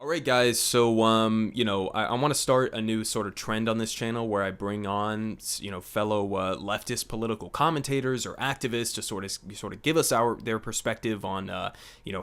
All right, guys. So, I want to start a new sort of trend on this channel where I bring on, fellow leftist political commentators or activists to sort of give us their perspective on,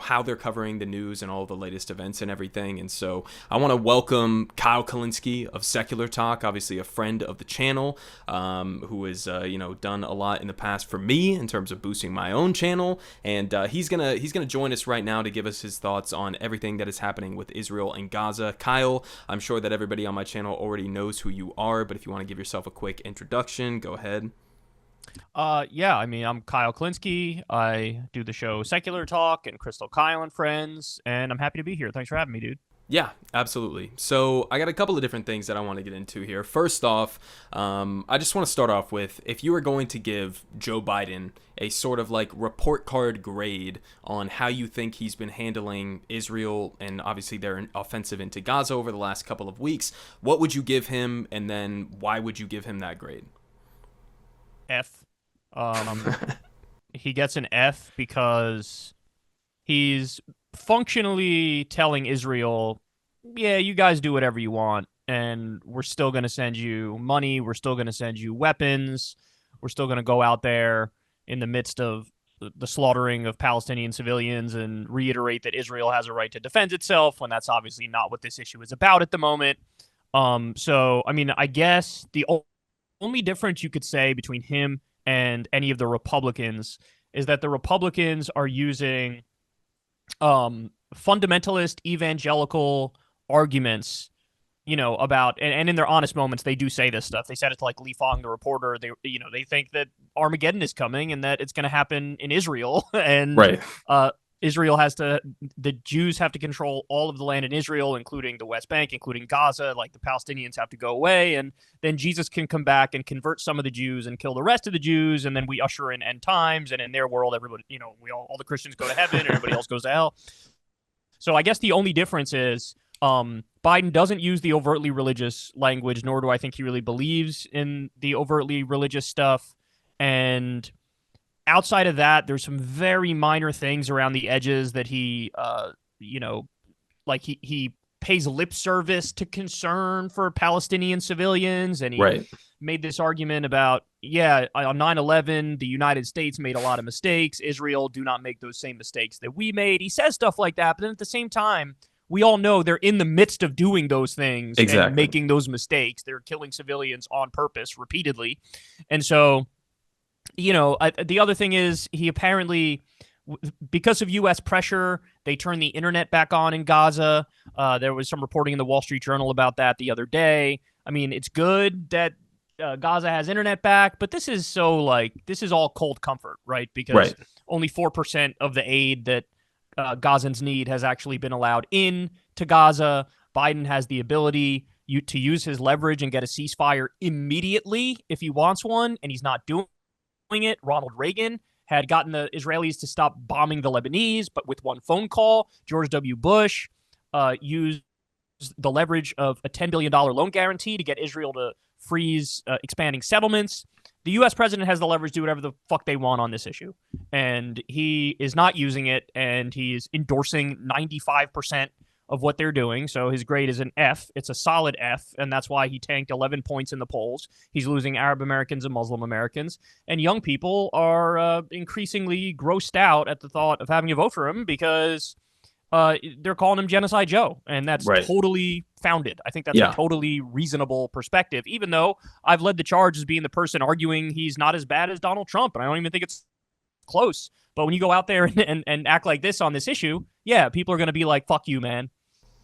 how they're covering the news and all the latest events and everything. And so, I want to welcome Kyle Kalinsky of Secular Talk, obviously a friend of the channel, who has, done a lot in the past for me in terms of boosting my own channel. And he's gonna join us right now to give us his thoughts on everything that is happening with Israel and Gaza. Kyle, I'm sure that everybody on my channel already knows who you are, but if you want to give yourself a quick introduction, go ahead. I'm Kyle Kalinsky. I do the show Secular Talk and Crystal Kyle and Friends, and I'm happy to be here. Thanks for having me, dude. Yeah, absolutely. So I got a couple of different things that I want to get into here. First off, I just want to start off with, if you were going to give Joe Biden a sort of like report card grade on how you think he's been handling Israel and obviously their offensive into Gaza over the last couple of weeks, what would you give him, and then why would you give him that grade? F. Um, he gets an F because he's functionally telling Israel, yeah, you guys do whatever you want, and we're still going to send you money. We're still going to send you weapons. We're still going to go out there in the midst of the slaughtering of Palestinian civilians and reiterate that Israel has a right to defend itself, when that's obviously not what this issue is about at the moment. I guess the only difference you could say between him and any of the Republicans is that the Republicans are using fundamentalist evangelical arguments, about, and in their honest moments, they do say this stuff. They said it to like Lee Fong, the reporter. They think that Armageddon is coming and that it's going to happen in Israel, and Right. the Jews have to control all of the land in Israel, including the West Bank, including Gaza. Like, the Palestinians have to go away, and then Jesus can come back and convert some of the Jews and kill the rest of the Jews, and then we usher in end times, and in their world, everybody, all the Christians go to heaven, and everybody else goes to hell. So I guess the only difference is Biden doesn't use the overtly religious language, nor do I think he really believes in the overtly religious stuff. And outside of that, there's some very minor things around the edges that he pays lip service to concern for Palestinian civilians, and he Right. made this argument about, yeah, on 9/11, the United States made a lot of mistakes. Israel, do not make those same mistakes that we made. He says stuff like that, but then at the same time, we all know they're in the midst of doing those things and Exactly. making those mistakes. They're killing civilians on purpose repeatedly. And so, the other thing is, he apparently, because of U.S. pressure, they turned the internet back on in Gaza. There was some reporting in the Wall Street Journal about that the other day. I mean, it's good that Gaza has internet back, but this is all cold comfort, right? Because Right. only 4% of the aid that Gazans need has actually been allowed in to Gaza. Biden has the ability to use his leverage and get a ceasefire immediately if he wants one, and he's not doing it. Ronald Reagan had gotten the Israelis to stop bombing the Lebanese, but with one phone call. George W. Bush used the leverage of a $10 billion loan guarantee to get Israel to freeze expanding settlements. The U.S. president has the leverage to do whatever the fuck they want on this issue, and he is not using it, and he's endorsing 95% of what they're doing. So his grade is an F. It's a solid F, and that's why he tanked 11 points in the polls. He's losing Arab Americans and Muslim Americans, and young people are increasingly grossed out at the thought of having to vote for him because they're calling him Genocide Joe, and that's Right. totally founded. I think that's a Yeah. totally reasonable perspective, even though I've led the charge as being the person arguing he's not as bad as Donald Trump, and I don't even think it's close. But when you go out there and act like this on this issue, yeah, people are going to be like, fuck you, man.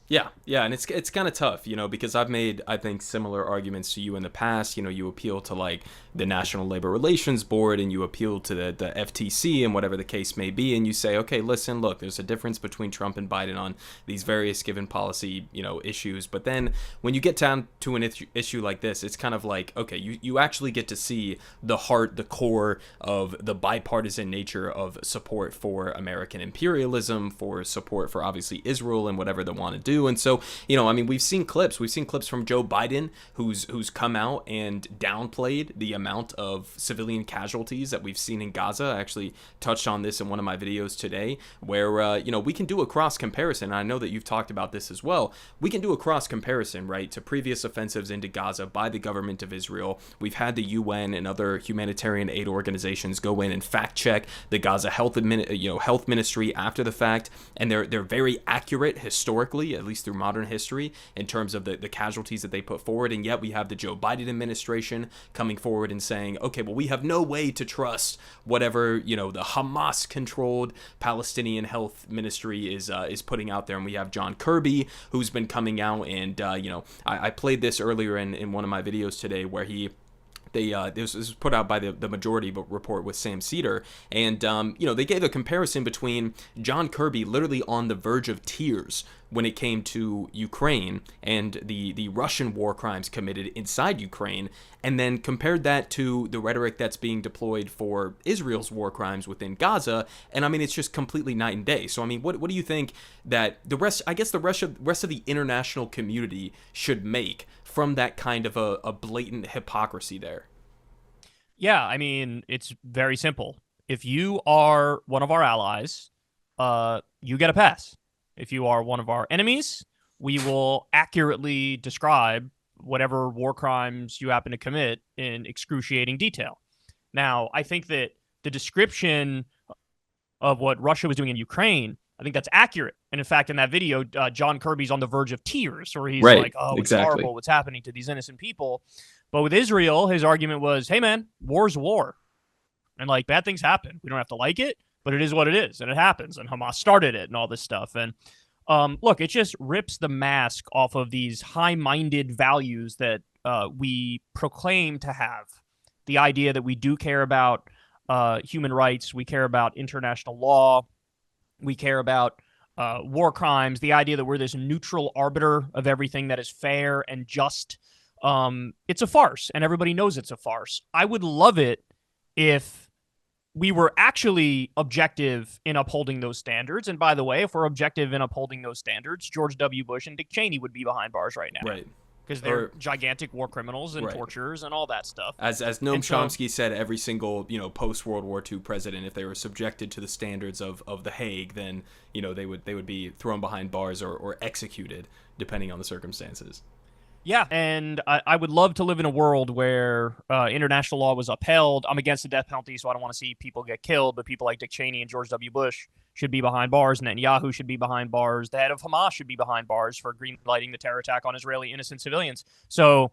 Yeah, and it's kind of tough, because I've made, I think, similar arguments to you in the past. You appeal to like the National Labor Relations Board, and you appeal to the FTC and whatever the case may be, and you say, okay, listen, look, there's a difference between Trump and Biden on these various given policy, issues. But then when you get down to an issue like this, it's kind of like, okay, you actually get to see the heart, the core of the bipartisan nature of support for American imperialism, for support for obviously Israel and whatever they want to do. too. And so, I mean, we've seen clips from Joe Biden who's come out and downplayed the amount of civilian casualties that we've seen in Gaza. I actually touched on this in one of my videos today, where we can do a cross comparison. I know that you've talked about this as well. We can do a cross comparison, right, to previous offensives into Gaza by the government of Israel. We've had the UN and other humanitarian aid organizations go in and fact check the Gaza health ministry after the fact, and they're very accurate historically, at least through modern history, in terms of the casualties that they put forward. And yet we have the Joe Biden administration coming forward and saying, okay, well, we have no way to trust whatever the Hamas controlled Palestinian health ministry is putting out there. And we have John Kirby, who's been coming out and I played this earlier in one of my videos today, where this was put out by the Majority Report with Sam Cedar, and they gave a comparison between John Kirby literally on the verge of tears when it came to Ukraine and the Russian war crimes committed inside Ukraine, and then compared that to the rhetoric that's being deployed for Israel's war crimes within Gaza. And I mean, it's just completely night and day. So I mean, what do you think that the rest of the international community should make from that kind of a blatant hypocrisy there? Yeah, I mean, it's very simple. If you are one of our allies, you get a pass. If you are one of our enemies, we will accurately describe whatever war crimes you happen to commit in excruciating detail. Now, I think that the description of what Russia was doing in Ukraine, I think that's accurate. And in fact, in that video, John Kirby's on the verge of tears, where he's like, oh, it's horrible what's happening to these innocent people. But with Israel, his argument was, hey, man, war's war. And like, bad things happen. We don't have to like it, but it is what it is. And it happens. And Hamas started it and all this stuff. And look, it just rips the mask off of these high-minded values that we proclaim to have. The idea that we do care about human rights. We care about international law. We care about war crimes. The idea that we're this neutral arbiter of everything that is fair and just. It's a farce, and everybody knows it's a farce. I would love it if we were actually objective in upholding those standards. And by the way, if we're objective in upholding those standards, George W. Bush and Dick Cheney would be behind bars right now. Right. Because they're gigantic war criminals and torturers and all that stuff. As Noam Chomsky said, every single post-World War II president, if they were subjected to the standards of The Hague, then they would be thrown behind bars or executed, depending on the circumstances. Yeah, and I would love to live in a world where international law was upheld. I'm against the death penalty, so I don't want to see people get killed, but people like Dick Cheney and George W. Bush should be behind bars. Netanyahu should be behind bars. The head of Hamas should be behind bars for green-lighting the terror attack on Israeli innocent civilians. So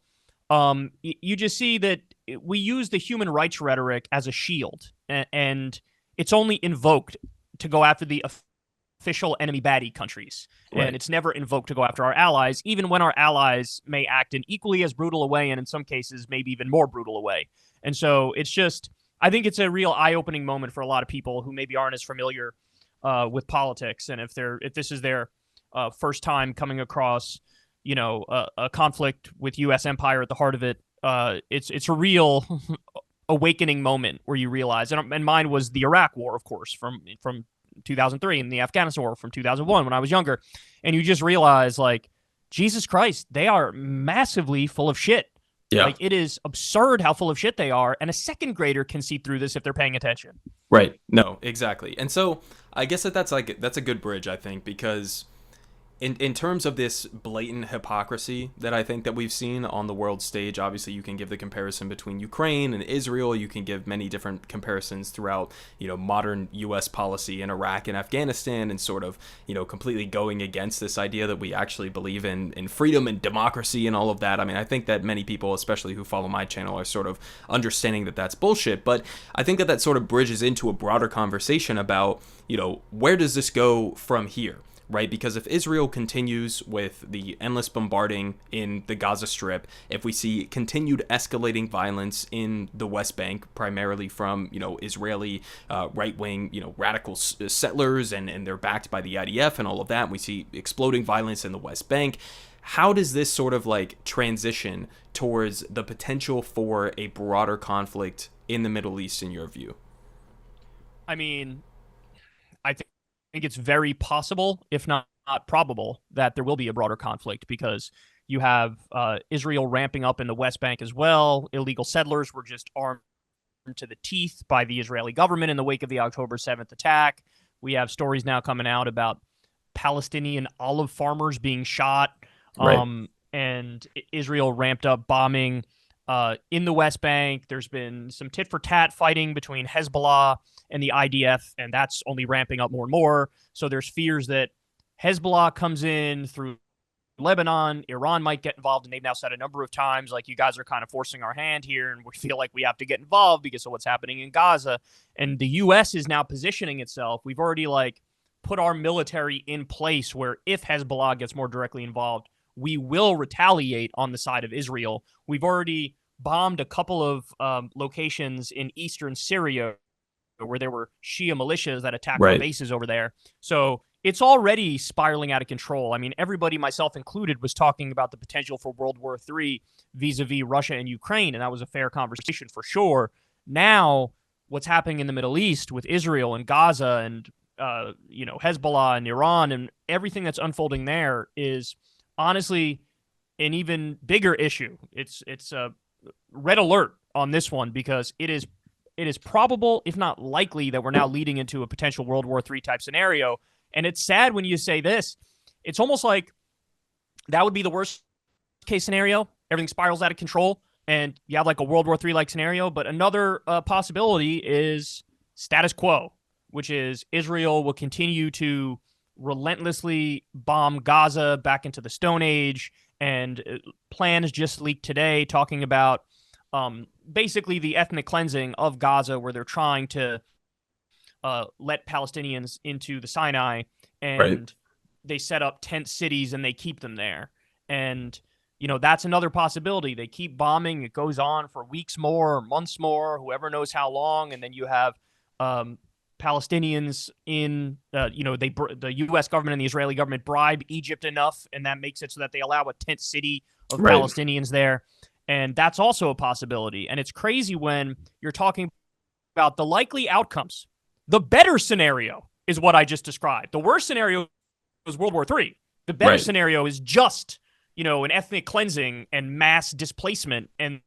you just see that we use the human rights rhetoric as a shield, and it's only invoked to go after the official enemy baddie countries. Right. And it's never invoked to go after our allies, even when our allies may act in equally as brutal a way, and in some cases, maybe even more brutal a way. And so it's just, I think it's a real eye-opening moment for a lot of people who maybe aren't as familiar with politics. And if this is their first time coming across, a conflict with U.S. empire at the heart of it, it's a real awakening moment where you realize, and mine was the Iraq War, of course, from 2003, and the Afghanistan War from 2001 when I was younger. And you just realize, like, Jesus Christ, they are massively full of shit. Yeah. Like, it is absurd how full of shit they are, and a second grader can see through this if they're paying attention. Right. No, exactly. And so I guess that's a good bridge, I think, because in terms of this blatant hypocrisy that I think that we've seen on the world stage, obviously you can give the comparison between Ukraine and Israel. You can give many different comparisons throughout, modern U.S. policy in Iraq and Afghanistan, and sort of, completely going against this idea that we actually believe in freedom and democracy and all of that. I mean, I think that many people, especially who follow my channel, are sort of understanding that that's bullshit. But I think that sort of bridges into a broader conversation about, where does this go from here? Right, because if Israel continues with the endless bombarding in the Gaza Strip, if we see continued escalating violence in the West Bank, primarily from Israeli right-wing radical settlers, and they're backed by the IDF and all of that, and we see exploding violence in the West Bank, how does this sort of like transition towards the potential for a broader conflict in the Middle East, in your view? I mean, I think it's very possible, if not probable that there will be a broader conflict because you have Israel ramping up in the West Bank as well. Illegal settlers were just armed to the teeth by the Israeli government in the wake of the October 7th attack. We have stories now coming out about Palestinian olive farmers being shot. Right. And Israel ramped up bombing in the West Bank. There's been some tit for tat fighting between Hezbollah and the IDF, and that's only ramping up more and more. So there's fears that Hezbollah comes in through Lebanon, Iran might get involved, and they've now said a number of times, like, you guys are kind of forcing our hand here, and we feel like we have to get involved because of what's happening in Gaza. And the U.S. is now positioning itself. We've already, like, put our military in place where if Hezbollah gets more directly involved, we will retaliate on the side of Israel. We've already bombed a couple of locations in eastern Syria where there were Shia militias that attacked our bases over there. So it's already spiraling out of control. I mean, everybody, myself included, was talking about the potential for World War III vis-a-vis Russia and Ukraine, and that was a fair conversation for sure. Now, what's happening in the Middle East with Israel and Gaza and Hezbollah and Iran and everything that's unfolding there is honestly an even bigger issue. It's a red alert on this one because it is probable, if not likely, that we're now leading into a potential World War III type scenario. And it's sad when you say this. It's almost like that would be the worst case scenario. Everything spirals out of control and you have like a World War III like scenario. But another possibility is status quo, which is Israel will continue to relentlessly bomb Gaza back into the Stone Age. And plans just leaked today talking about basically the ethnic cleansing of Gaza, where they're trying to let Palestinians into the Sinai, and they set up tent cities and they keep them there. And, that's another possibility. They keep bombing. It goes on for weeks more, months more, whoever knows how long. And then you have Palestinians in, the U.S. government and the Israeli government bribe Egypt enough, and that makes it so that they allow a tent city of Palestinians there. And that's also a possibility. And it's crazy when you're talking about the likely outcomes. The better scenario is what I just described. The worst scenario is World War III. The better scenario is just, an ethnic cleansing and mass displacement and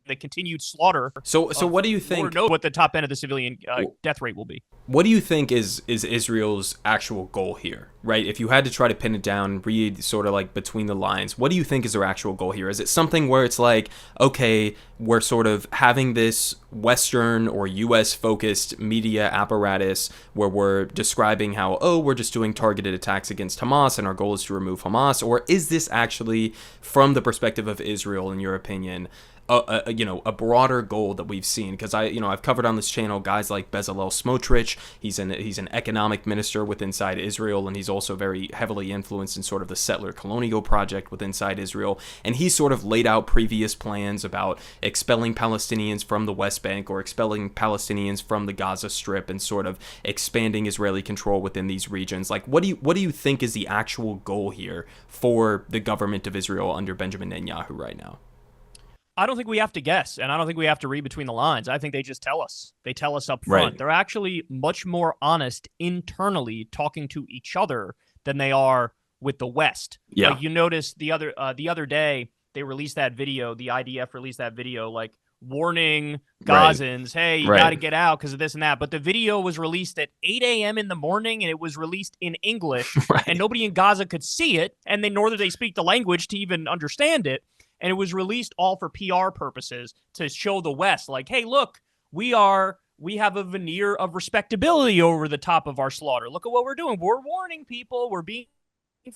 the continued slaughter. So what do you think? Or know what the top end of the civilian death rate will be. What do you think is Israel's actual goal here, right? If you had to try to pin it down, read sort of like between the lines, what do you think is their actual goal here? Is it something where it's like, okay, we're sort of having this Western or US focused media apparatus where we're describing how, we're just doing targeted attacks against Hamas and our goal is to remove Hamas? Or is this actually, from the perspective of Israel, in your opinion, a broader goal that we've seen? Because I've covered on this channel guys like Bezalel Smotrich. He's an economic minister with inside Israel, and he's also very heavily influenced in sort of the settler colonial project with inside Israel. And he sort of laid out previous plans about expelling Palestinians from the West Bank or expelling Palestinians from the Gaza Strip and sort of expanding Israeli control within these regions. Like, what do you think is the actual goal here for the government of Israel under Benjamin Netanyahu right now? I don't think we have to guess, and I don't think we have to read between the lines. I think they just tell us. They tell us up front. They're actually much more honest internally talking to each other than they are with the West. Yeah. Like, you notice the other day, they released that video, the IDF released that video, like, warning Gazans, hey, you got to get out because of this and that. But the video was released at 8 a.m. in the morning, and it was released in English, and nobody in Gaza could see it, and nor did they speak the language to even understand it. And it was released all for PR purposes to show the West, like, hey, look, we have a veneer of respectability over the top of our slaughter. Look at what we're doing. We're warning people. We're being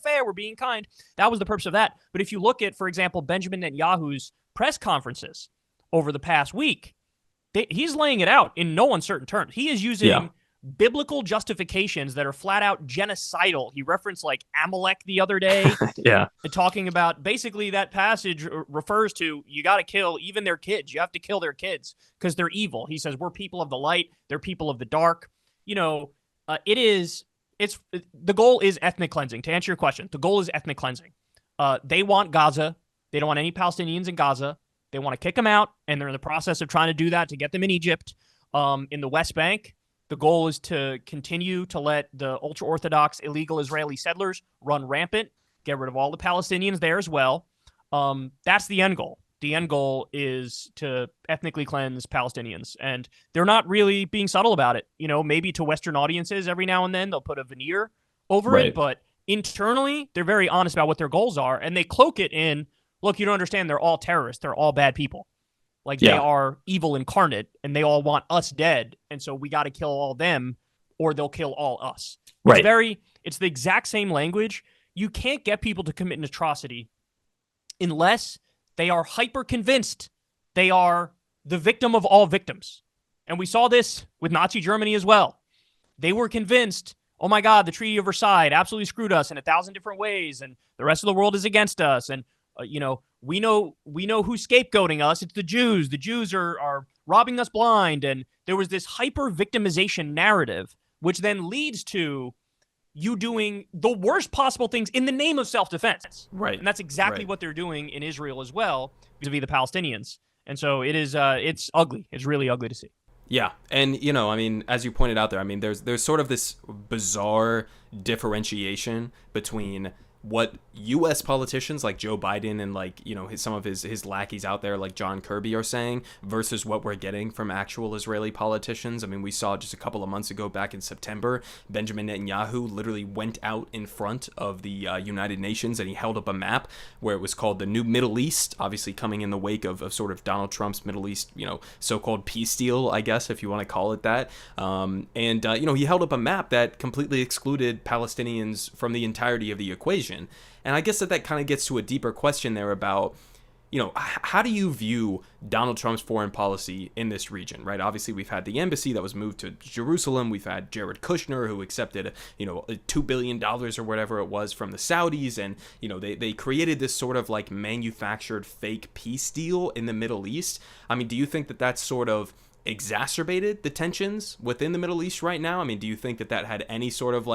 fair. We're being kind. That was the purpose of that. But if you look at, for example, Benjamin Netanyahu's press conferences over the past week, he's laying it out in no uncertain terms. He is using biblical justifications that are flat out genocidal. He referenced like Amalek the other day. Talking about basically that passage refers to, you got to kill even their kids. You have to kill their kids because they're evil. He says, we're people of the light. They're people of the dark. The goal is ethnic cleansing. To answer your question, the goal is ethnic cleansing. They want Gaza. They don't want any Palestinians in Gaza. They want to kick them out. And they're in the process of trying to do that to get them in Egypt, in the West Bank. The goal is to continue to let the ultra-Orthodox illegal Israeli settlers run rampant, get rid of all the Palestinians there as well. That's the end goal. The end goal is to ethnically cleanse Palestinians. And they're not really being subtle about it. Maybe to Western audiences every now and then they'll put a veneer over it, but internally they're very honest about what their goals are, and they cloak it in, look, you don't understand, they're all terrorists. They're all bad people. Like, they are evil incarnate, and they all want us dead, and so we got to kill all them, or they'll kill all us. Right. It's the exact same language. You can't get people to commit an atrocity unless they are hyper-convinced they are the victim of all victims. And we saw this with Nazi Germany as well. They were convinced, oh my God, the Treaty of Versailles absolutely screwed us in 1,000 different ways, and the rest of the world is against us, and we know who's scapegoating us. It's the Jews. The Jews are robbing us blind. And there was this hyper victimization narrative, which then leads to you doing the worst possible things in the name of self-defense. Right. And that's exactly what they're doing in Israel as well, vis-a-vis the Palestinians. And so it's ugly. It's really ugly to see. Yeah. And, as you pointed out there, there's sort of this bizarre differentiation between what U.S. politicians like Joe Biden and some of his lackeys out there like John Kirby are saying versus what we're getting from actual Israeli politicians. We saw just a couple of months ago, back in September, Benjamin Netanyahu literally went out in front of the United Nations and he held up a map where it was called the New Middle East, obviously coming in the wake of sort of Donald Trump's Middle East, so-called peace deal, I guess, if you want to call it that. He held up a map that completely excluded Palestinians from the entirety of the equation. And I guess that kind of gets to a deeper question there about, how do you view Donald Trump's foreign policy in this region, right? Obviously, we've had the embassy that was moved to Jerusalem. We've had Jared Kushner, who accepted, $2 billion or whatever it was from the Saudis. And, they created this sort of like manufactured fake peace deal in the Middle East. Do you think that that's sort of exacerbated the tensions within the Middle East right now? Do you think that had any sort of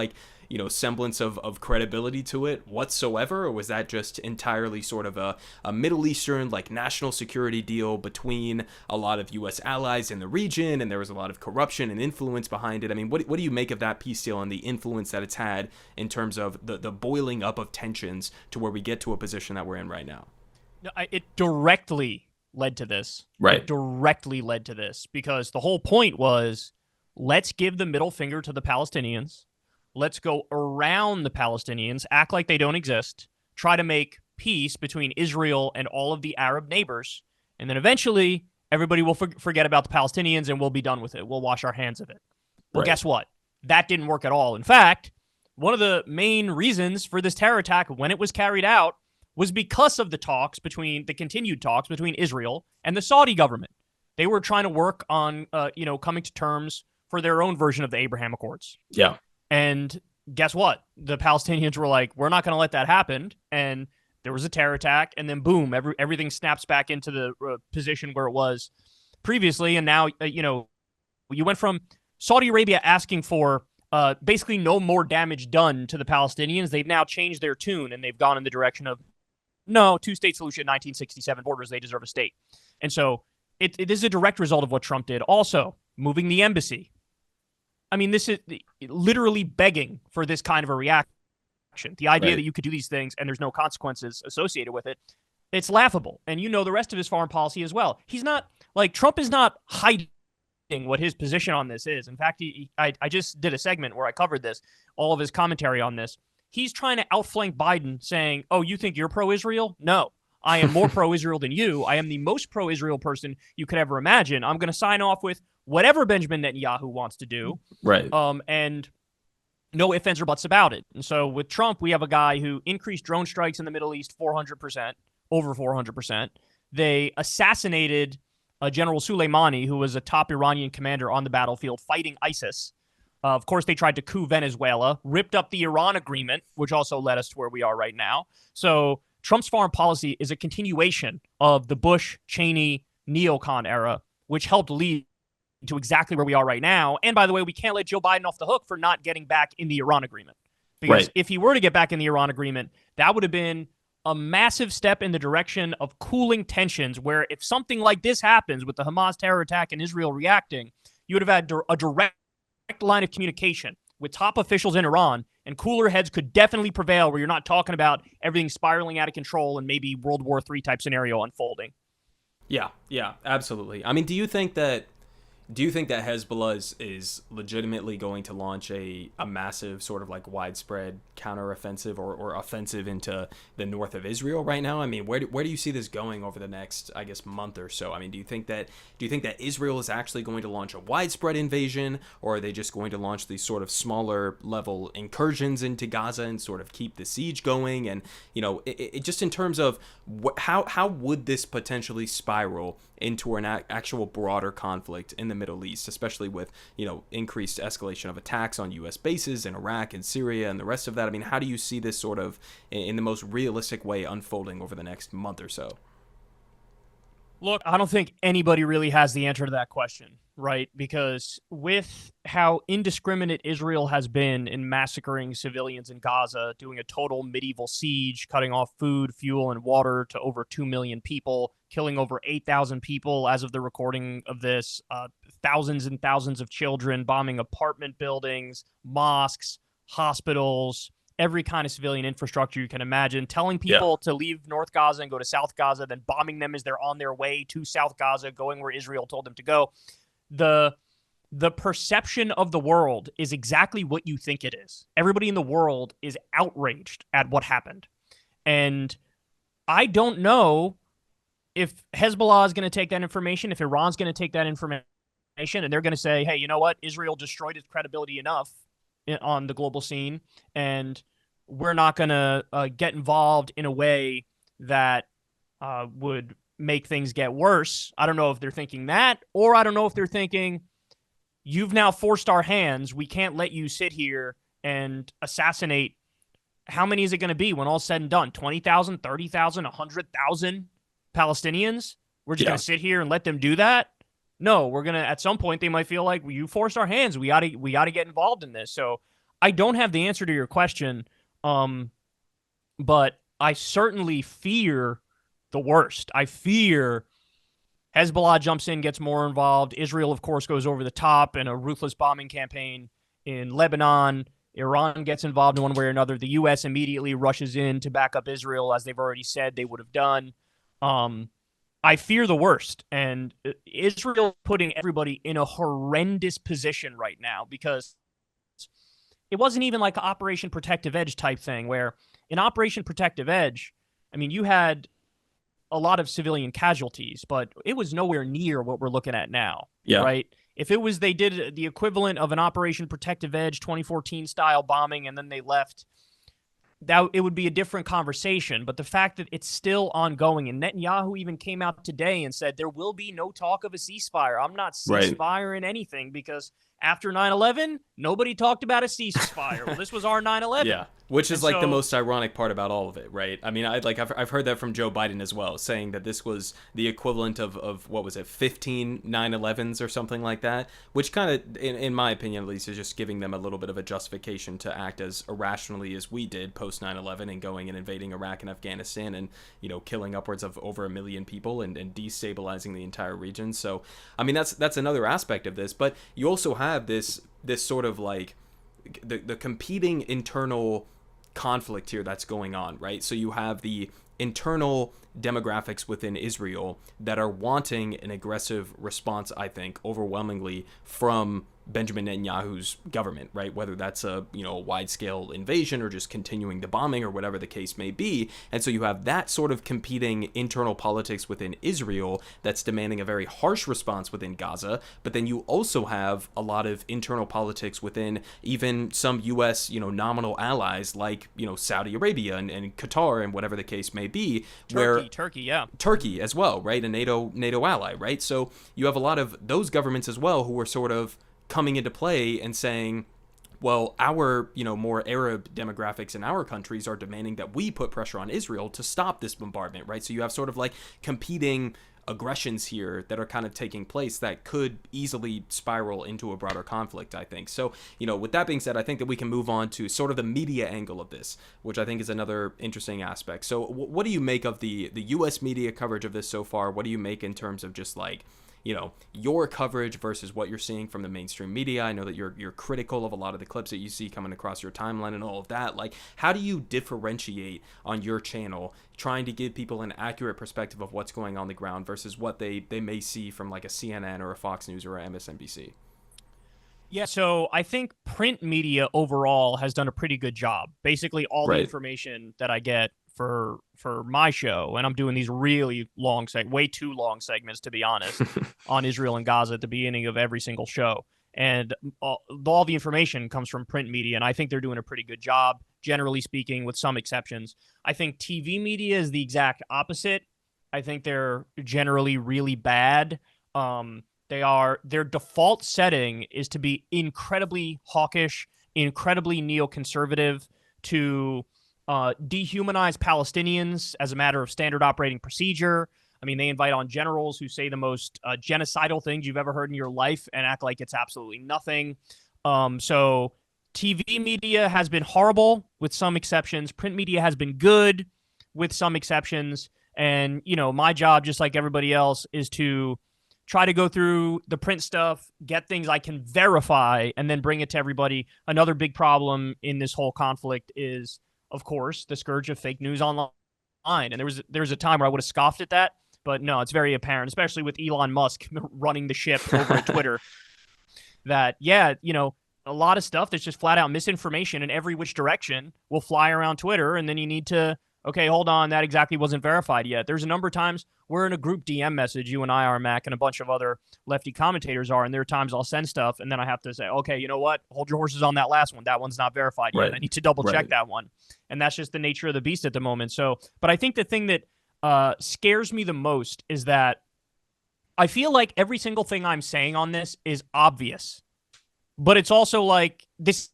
semblance of credibility to it whatsoever, or was that just entirely sort of a Middle Eastern national security deal between a lot of U.S. allies in the region, and there was a lot of corruption and influence behind it? What do you make of that peace deal and the influence that it's had in terms of the boiling up of tensions to where we get to a position that we're in right now? No, it directly led to this. Right. It directly led to this because the whole point was, let's give the middle finger to the Palestinians. Let's go around the Palestinians, act like they don't exist, try to make peace between Israel and all of the Arab neighbors, and then eventually everybody will forget about the Palestinians and we'll be done with it. We'll wash our hands of it. Well, Guess what? That didn't work at all. In fact, one of the main reasons for this terror attack when it was carried out was because of the continued talks between Israel and the Saudi government. They were trying to work on, coming to terms for their own version of the Abraham Accords. Yeah. And guess what? The Palestinians were like, we're not going to let that happen. And there was a terror attack, and then boom, everything snaps back into the position where it was previously. And now, you went from Saudi Arabia asking for basically no more damage done to the Palestinians. They've now changed their tune, and they've gone in the direction of, no, two-state solution, 1967 borders, they deserve a state. And so it is a direct result of what Trump did. Also, moving the embassy. This is literally begging for this kind of a reaction. The idea that you could do these things and there's no consequences associated with it, it's laughable. And the rest of his foreign policy as well. He's not, Trump is not hiding what his position on this is. In fact, I just did a segment where I covered this, all of his commentary on this. He's trying to outflank Biden saying, oh, you think you're pro-Israel? No, I am more pro-Israel than you. I am the most pro-Israel person you could ever imagine. I'm going to sign off with whatever Benjamin Netanyahu wants to do. Right. And no ifs, ands, or buts about it. And so with Trump, we have a guy who increased drone strikes in the Middle East 400%, over 400%. They assassinated General Soleimani, who was a top Iranian commander on the battlefield fighting ISIS. Of course, they tried to coup Venezuela, ripped up the Iran agreement, which also led us to where we are right now. So Trump's foreign policy is a continuation of the Bush-Cheney neocon era, which helped lead to exactly where we are right now. And by the way, we can't let Joe Biden off the hook for not getting back in the Iran agreement. Because if he were to get back in the Iran agreement, that would have been a massive step in the direction of cooling tensions, where if something like this happens with the Hamas terror attack and Israel reacting, you would have had a direct line of communication with top officials in Iran, and cooler heads could definitely prevail where you're not talking about everything spiraling out of control and maybe World War III type scenario unfolding. Yeah, absolutely. I mean, do you think that Hezbollah is legitimately going to launch a massive sort of like widespread counteroffensive or offensive into the north of Israel right now? I mean, where do you see this going over the next, I guess, month or so? I mean, do you think that Israel is actually going to launch a widespread invasion, or are they just going to launch these sort of smaller level incursions into Gaza and sort of keep the siege going? And it just in terms of how would this potentially spiral into an actual broader conflict in the Middle East, especially with, increased escalation of attacks on U.S. bases in Iraq and Syria and the rest of that? I mean, how do you see this sort of in the most realistic way unfolding over the next month or so? Look, I don't think anybody really has the answer to that question, right? Because with how indiscriminate Israel has been in massacring civilians in Gaza, doing a total medieval siege, cutting off food, fuel, and water to over 2 million people, killing over 8,000 people as of the recording of this, thousands and thousands of children, bombing apartment buildings, mosques, hospitals, every kind of civilian infrastructure you can imagine, telling people to leave North Gaza and go to South Gaza, then bombing them as they're on their way to South Gaza, going where Israel told them to go. The perception of the world is exactly what you think it is. Everybody in the world is outraged at what happened. And I don't know if Hezbollah is going to take that information, if Iran's going to take that information, and they're going to say, hey, you know what? Israel destroyed its credibility enough on the global scene, and we're not going to get involved in a way that would make things get worse. I don't know if they're thinking that, or I don't know if they're thinking, you've now forced our hands. We can't let you sit here and assassinate. How many is it going to be when all's said and done? 20,000, 30,000, 100,000 Palestinians? We're just going to sit here and let them do that? No, we're going to, at some point, they might feel like, well, you forced our hands. We got to get involved in this. So I don't have the answer to your question, but I certainly fear the worst. I fear Hezbollah jumps in, gets more involved. Israel, of course, goes over the top in a ruthless bombing campaign in Lebanon. Iran gets involved in one way or another. The U.S. immediately rushes in to back up Israel, as they've already said they would have done. I fear the worst, and Israel putting everybody in a horrendous position right now, because it wasn't even like an Operation Protective Edge type thing, where in Operation Protective Edge, I mean, you had a lot of civilian casualties, but it was nowhere near what we're looking at now, right? If it was, they did the equivalent of an Operation Protective Edge 2014 style bombing and then they left, that it would be a different conversation. But the fact that it's still ongoing, and Netanyahu even came out today and said there will be no talk of a ceasefire. I'm not ceasefiring anything, because after 9/11, nobody talked about a ceasefire. Well, this was our 9/11. Yeah, which is like the most ironic part about all of it, right? I mean, I've heard that from Joe Biden as well, saying that this was the equivalent of what was it, 15 9/11s or something like that, which kind of, in my opinion at least, is just giving them a little bit of a justification to act as irrationally as we did post 9/11 and going and invading Iraq and Afghanistan and, killing upwards of over 1 million people and destabilizing the entire region. So, I mean, that's another aspect of this, but you also have this sort of like the competing internal conflict here that's going on, right? So you have the internal demographics within Israel that are wanting an aggressive response, I think, overwhelmingly from Benjamin Netanyahu's government, right? Whether that's a wide-scale invasion or just continuing the bombing or whatever the case may be. And so you have that sort of competing internal politics within Israel that's demanding a very harsh response within Gaza. But then you also have a lot of internal politics within even some U.S. nominal allies like Saudi Arabia and Qatar and whatever the case may be. Turkey as well, right? A NATO ally, right? So you have a lot of those governments as well who are sort of coming into play and saying, well, our more Arab demographics in our countries are demanding that we put pressure on Israel to stop this bombardment, right? So you have sort of like competing aggressions here that are kind of taking place that could easily spiral into a broader conflict, I think. So, with that being said, I think that we can move on to sort of the media angle of this, which I think is another interesting aspect. So what do you make of the U.S. media coverage of this so far? What do you make in terms of just like, your coverage versus what you're seeing from the mainstream media. I know that you're critical of a lot of the clips that you see coming across your timeline and all of that. Like, how do you differentiate on your channel, trying to give people an accurate perspective of what's going on the ground versus what they may see from like a CNN or a Fox News or a MSNBC? Yeah, so I think print media overall has done a pretty good job. Basically, all the Right. information that I get for my show, and I'm doing these really long way too long segments, to be honest, on Israel and Gaza at the beginning of every single show. And all the information comes from print media, and I think they're doing a pretty good job, generally speaking, with some exceptions. I think TV media is the exact opposite. I think they're generally really bad. Their default setting is to be incredibly hawkish, incredibly neoconservative, to dehumanize Palestinians as a matter of standard operating procedure. I mean, they invite on generals who say the most genocidal things you've ever heard in your life and act like it's absolutely nothing. So TV media has been horrible with some exceptions. Print media has been good with some exceptions. And, my job, just like everybody else, is to try to go through the print stuff, get things I can verify, and then bring it to everybody. Another big problem in this whole conflict is, of course, the scourge of fake news online. And there was a time where I would have scoffed at that, but no, it's very apparent, especially with Elon Musk running the ship over at Twitter, that, a lot of stuff that's just flat out misinformation in every which direction will fly around Twitter, and then you need to, okay, hold on, that exactly wasn't verified yet. There's a number of times we're in a group DM message, you and I are, Mac, and a bunch of other lefty commentators are, and there are times I'll send stuff, and then I have to say, okay, you know what? Hold your horses on that last one. That one's not verified yet. Right. I need to double check Right. that one. And that's just the nature of the beast at the moment. So, but I think the thing that scares me the most is that I feel like every single thing I'm saying on this is obvious, but it's also like, this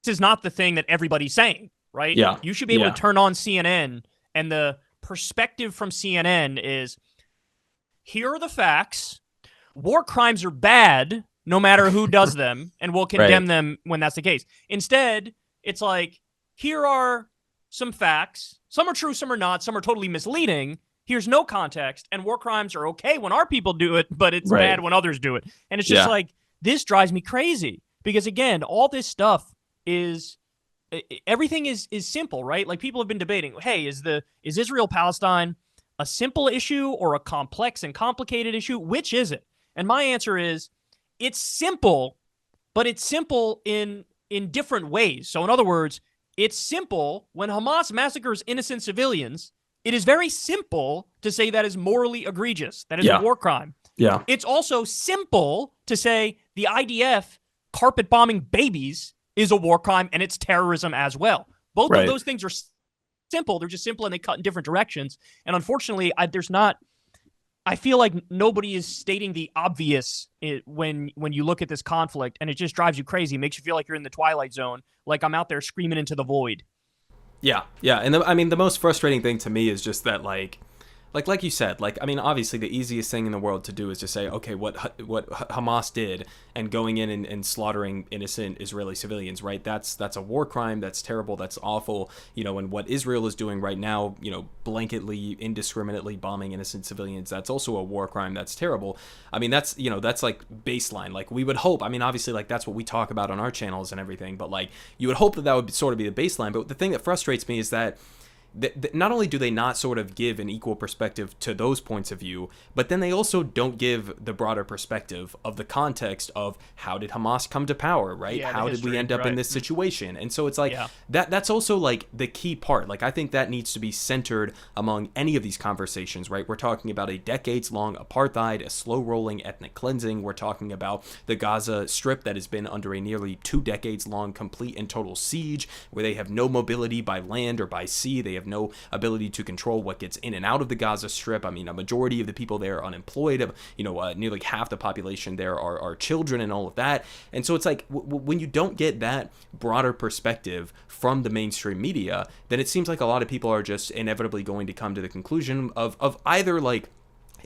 is not the thing that everybody's saying, right? Yeah. You should be able to turn on CNN, and the perspective from CNN is, here are the facts. War crimes are bad no matter who does them, and we'll condemn them when that's the case. Instead, it's like, here are some facts. Some are true, some are not. Some are totally misleading. Here's no context, and war crimes are okay when our people do it, but it's bad when others do it. And it's just like, this drives me crazy because, again, all this stuff is... everything is simple, right? Like, people have been debating, hey, is Israel-Palestine a simple issue or a complex and complicated issue? Which is it? And my answer is, it's simple, but it's simple in different ways. So in other words, it's simple when Hamas massacres innocent civilians. It is very simple to say that is morally egregious. That is a war crime. Yeah. It's also simple to say the IDF carpet bombing babies is a war crime, and it's terrorism as well. Both of those things are simple. They're just simple, and they cut in different directions. And unfortunately, I feel like nobody is stating the obvious when you look at this conflict, and it just drives you crazy. It makes you feel like you're in the Twilight Zone, like I'm out there screaming into the void. Yeah. And the most frustrating thing to me is just that, like you said, obviously the easiest thing in the world to do is to say, okay, what Hamas did and going in and slaughtering innocent Israeli civilians, right? That's a war crime. That's terrible. That's awful. And what Israel is doing right now, blanketly, indiscriminately bombing innocent civilians, that's also a war crime. That's terrible. That's like baseline. Like, we would hope, obviously, like, that's what we talk about on our channels and everything, but like, you would hope that would sort of be the baseline. But the thing that frustrates me is that not only do they not sort of give an equal perspective to those points of view, but then they also don't give the broader perspective of the context of how did Hamas come to power, right? How did we end up in this situation? And so it's like that's also like the key part. Like, I think that needs to be centered among any of these conversations, right? We're talking about a decades-long apartheid, a slow-rolling ethnic cleansing. We're talking about the Gaza Strip that has been under a nearly 2 decades-long complete and total siege, where they have no mobility by land or by sea. They have no ability to control what gets in and out of the Gaza Strip. A majority of the people there are unemployed. Nearly half the population there are children and all of that. And so it's like, when you don't get that broader perspective from the mainstream media, then it seems like a lot of people are just inevitably going to come to the conclusion of either, like,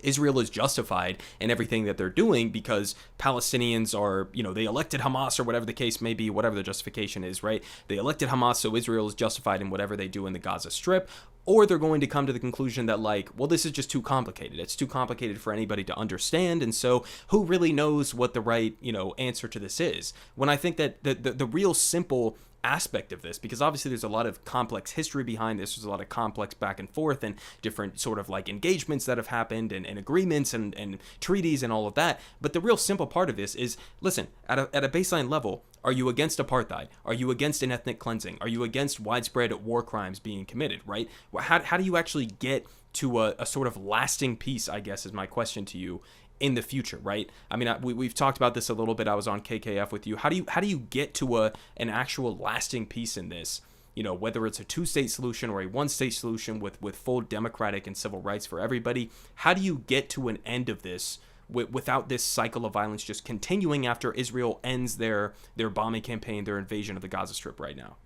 Israel is justified in everything that they're doing because Palestinians are, they elected Hamas or whatever the case may be, whatever the justification is, right? They elected Hamas, so Israel is justified in whatever they do in the Gaza Strip. Or they're going to come to the conclusion that, like, well, this is just too complicated. It's too complicated for anybody to understand. And so who really knows what the right, answer to this is? When I think that the real simple aspect of this, because obviously there's a lot of complex history behind this, there's a lot of complex back and forth and different sort of like engagements that have happened and agreements and treaties and all of that, but the real simple part of this is, listen, at a baseline level, are you against apartheid? Are you against an ethnic cleansing? Are you against widespread war crimes being committed, right? How do you actually get to a sort of lasting peace, I guess, is my question to you, in the future, right? I mean, we've talked about this a little bit. I was on KKF with you. How do you get to an actual lasting peace in this? Whether it's a two-state solution or a one-state solution with full democratic and civil rights for everybody. How do you get to an end of this without this cycle of violence just continuing after Israel ends their bombing campaign, their invasion of the Gaza Strip right now?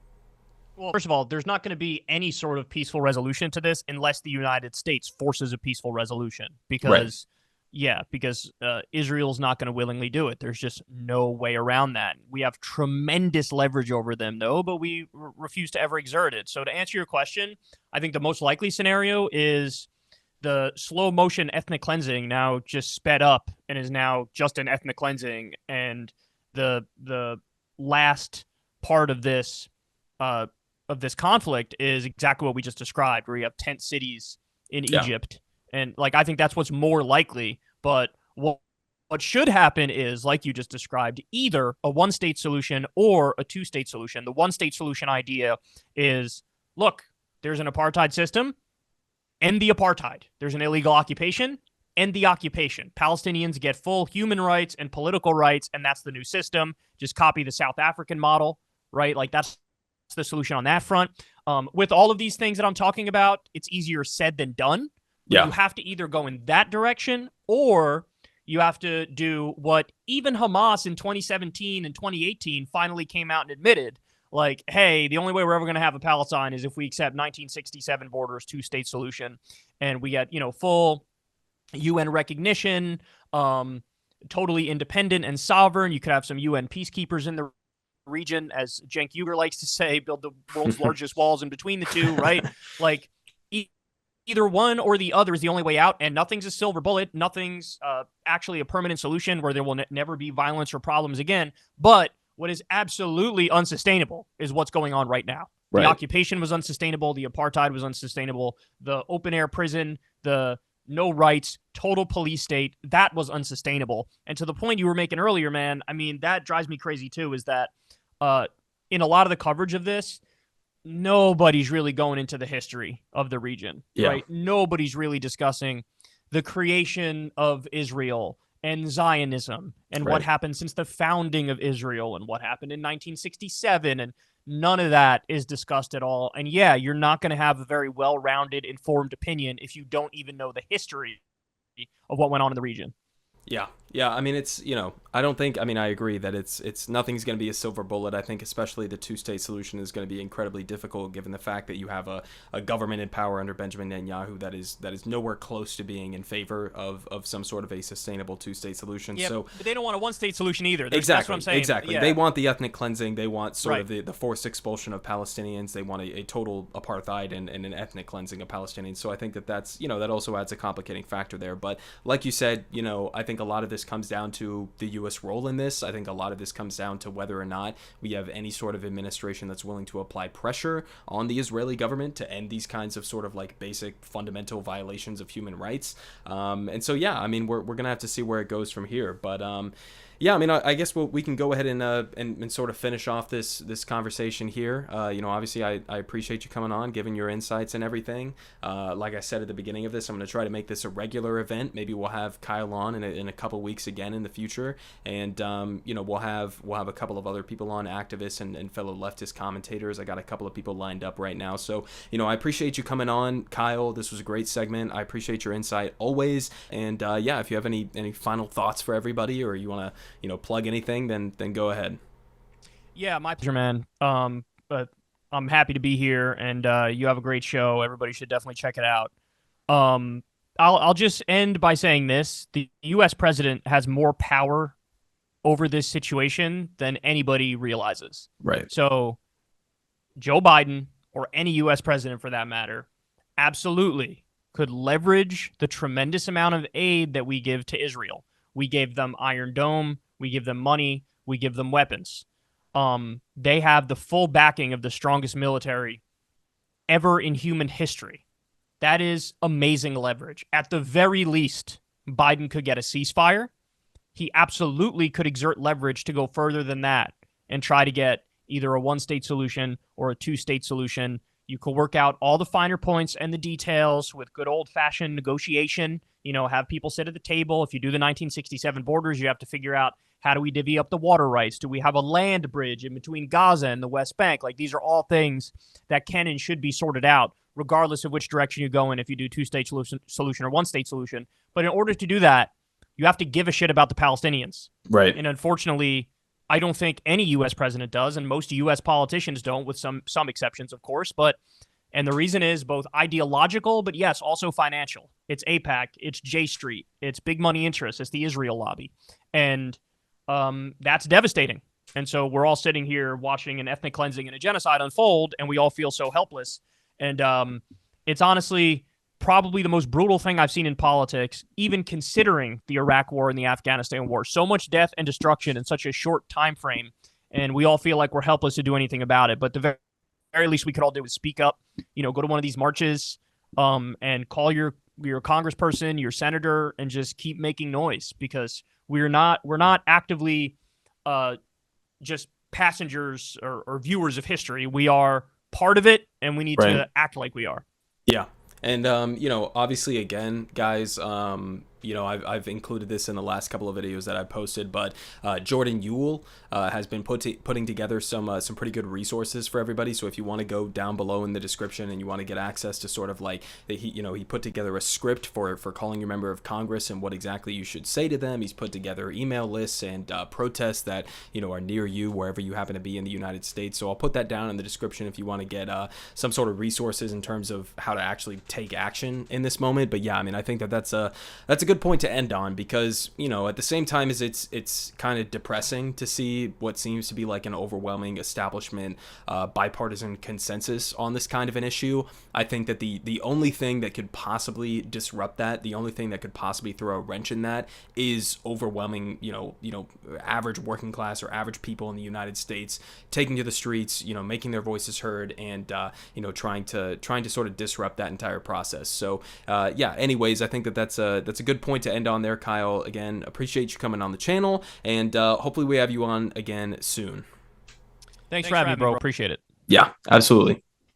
Well, first of all, there's not going to be any sort of peaceful resolution to this unless the United States forces a peaceful resolution, because Israel's not going to willingly do it. There's just no way around that. We have tremendous leverage over them, though, but we refuse to ever exert it. So to answer your question, I think the most likely scenario is the slow motion ethnic cleansing now just sped up and is now just an ethnic cleansing. And the last part of this conflict is exactly what we just described, where you have tent cities in Egypt. And I think that's what's more likely. But what should happen is, like you just described, either a one-state solution or a two-state solution. The one-state solution idea is, look, there's an apartheid system, end the apartheid. There's an illegal occupation, end the occupation. Palestinians get full human rights and political rights, and that's the new system. Just copy the South African model, right? That's the solution on that front. With all of these things that I'm talking about, it's easier said than done. You have to either go in that direction, or you have to do what even Hamas in 2017 and 2018 finally came out and admitted, hey, the only way we're ever going to have a Palestine is if we accept 1967 borders, two-state solution, and we get, full UN recognition, totally independent and sovereign. You could have some UN peacekeepers in the region, as Cenk Uygur likes to say, build the world's largest walls in between the two, right? Either one or the other is the only way out, and nothing's a silver bullet. Nothing's actually a permanent solution where there will never be violence or problems again. But what is absolutely unsustainable is what's going on right now. Right. The occupation was unsustainable. The apartheid was unsustainable. The open-air prison, the no rights, total police state, that was unsustainable. And to the point you were making earlier, man, I mean, that drives me crazy too, is that in a lot of the coverage of this, nobody's really going into the history of the region, right? Nobody's really discussing the creation of Israel and Zionism and what happened since the founding of Israel and what happened in 1967. And none of that is discussed at all. And you're not going to have a very well-rounded, informed opinion if you don't even know the history of what went on in the region. Yeah. I mean, it's, I agree that it's nothing's going to be a silver bullet. I think especially the two-state solution is going to be incredibly difficult given the fact that you have a government in power under Benjamin Netanyahu that is nowhere close to being in favor of some sort of a sustainable two-state solution. Yeah, so, but they don't want a one-state solution either. Exactly. That's what I'm saying. Exactly. Yeah. They want the ethnic cleansing. They want sort of the forced expulsion of Palestinians. They want a total apartheid and an ethnic cleansing of Palestinians. So I think that's, that also adds a complicating factor there. But like you said, I think a lot of this comes down to the U.S. role in this. I think a lot of this comes down to whether or not we have any sort of administration that's willing to apply pressure on the Israeli government to end these kinds of sort of basic fundamental violations of human rights. And so, we're going to have to see where it goes from here. But I guess we can go ahead and sort of finish off this conversation here. Obviously I appreciate you coming on, giving your insights and everything. Like I said at the beginning of this, I'm going to try to make this a regular event. Maybe we'll have Kyle on in a couple weeks again in the future, and we'll have a couple of other people on, activists and fellow leftist commentators. I got a couple of people lined up right now. So I appreciate you coming on, Kyle. This was a great segment. I appreciate your insight always. And if you have any final thoughts for everybody, or you want to plug anything, then go ahead. Yeah, my pleasure, man. But I'm happy to be here, and you have a great show. Everybody should definitely check it out. I'll just end by saying this: the U.S. president has more power over this situation than anybody realizes. Right. So Joe Biden, or any U.S. president for that matter, absolutely could leverage the tremendous amount of aid that we give to Israel. We gave them Iron Dome, we give them money, we give them weapons. They have the full backing of the strongest military ever in human history. That is amazing leverage. At the very least, Biden could get a ceasefire. He absolutely could exert leverage to go further than that and try to get either a one-state solution or a two-state solution. You could work out all the finer points and the details with good old-fashioned negotiation. Have people sit at the table. If you do the 1967 borders, you have to figure out, how do we divvy up the water rights? Do we have a land bridge in between Gaza and the West Bank? Like, these are all things that can and should be sorted out, regardless of which direction you go in, if you do two-state solution or one-state solution. But in order to do that, you have to give a shit about the Palestinians. Right. And unfortunately, I don't think any U.S. president does, and most U.S. politicians don't, with some exceptions, of course. And the reason is both ideological, but yes, also financial. It's AIPAC, it's J Street, it's big money interests, it's the Israel lobby. And that's devastating. And so we're all sitting here watching an ethnic cleansing and a genocide unfold, and we all feel so helpless. And it's honestly probably the most brutal thing I've seen in politics, even considering the Iraq War and the Afghanistan War. So much death and destruction in such a short time frame, and we all feel like we're helpless to do anything about it. But the very least we could all do is speak up, go to one of these marches, and call your congressperson, your senator, and just keep making noise, because we're not actively just passengers or viewers of history. We are part of it, and we need to act like we are. Yeah. And, obviously, again, guys, I've included this in the last couple of videos that I've posted, but Jordan Ewell has been putting together some pretty good resources for everybody. So if you want to go down below in the description and you want to get access to sort of like, he put together a script for calling your member of Congress and what exactly you should say to them. He's put together email lists and protests that, are near you, wherever you happen to be in the United States. So I'll put that down in the description if you want to get some sort of resources in terms of how to actually take action in this moment. But yeah, I mean, I think that's a good point to end on, because at the same time as it's kind of depressing to see what seems to be like an overwhelming establishment bipartisan consensus on this kind of an issue. I think that the only thing that could possibly disrupt that, the only thing that could possibly throw a wrench in that, is overwhelming average working class or average people in the United States taking to the streets, making their voices heard, and trying to sort of disrupt that entire process. So yeah, anyways, I think that's a good point to end on there, Kyle. Again, appreciate you coming on the channel, and hopefully we have you on again soon. Thanks for having me, bro. Appreciate it. Yeah, absolutely.